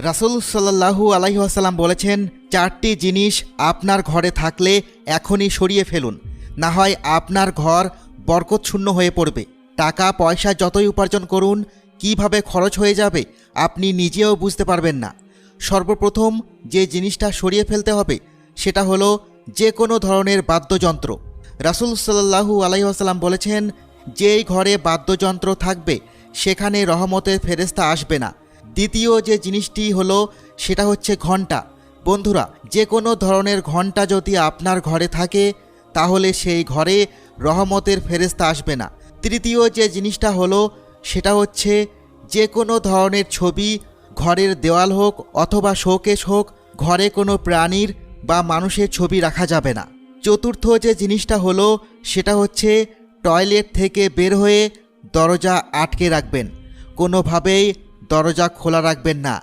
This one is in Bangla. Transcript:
রাসূল সাল্লাল্লাহু আলাইহি ওয়াসাল্লাম বলেছেন, 4টি জিনিস আপনার ঘরে থাকলে এখনই সরিয়ে ফেলুন, না হয় আপনার ঘর বরকতশূন্য হয়ে পড়বে। টাকা পয়সা যতই উপার্জন করুন, কিভাবে খরচ হয়ে যাবে আপনি নিজেও বুঝতে পারবেন না। সর্বপ্রথম যে জিনিসটা সরিয়ে ফেলতে হবে সেটা হলো যে কোনো ধরনের বাদ্যযন্ত্র। রাসূল সাল্লাল্লাহু আলাইহি ওয়াসাল্লাম বলেছেন, যেই ঘরে বাদ্যযন্ত্র থাকবে সেখানে রহমতের ফেরেশতা আসবে না। দ্বিতীয় যে জিনিসটি হলো সেটা হচ্ছে ঘণ্টা। বন্ধুরা, যে কোনো ধরনের ঘণ্টা যদি আপনার ঘরে থাকে তাহলে সেই ঘরে রহমতের ফেরেশতা আসবে না। তৃতীয় যে জিনিসটা হলো সেটা হচ্ছে যে কোনো ধরনের ছবি, ঘরের দেওয়াল হোক অথবা শোকেস হোক, ঘরে কোনো প্রাণীর বা মানুষের ছবি রাখা যাবে না। চতুর্থ যে জিনিসটা হলো সেটা হচ্ছে টয়লেট থেকে বের হয়ে দরজা আটকে রাখবেন, কোনোভাবেই দরজা খোলা রাখবেন না।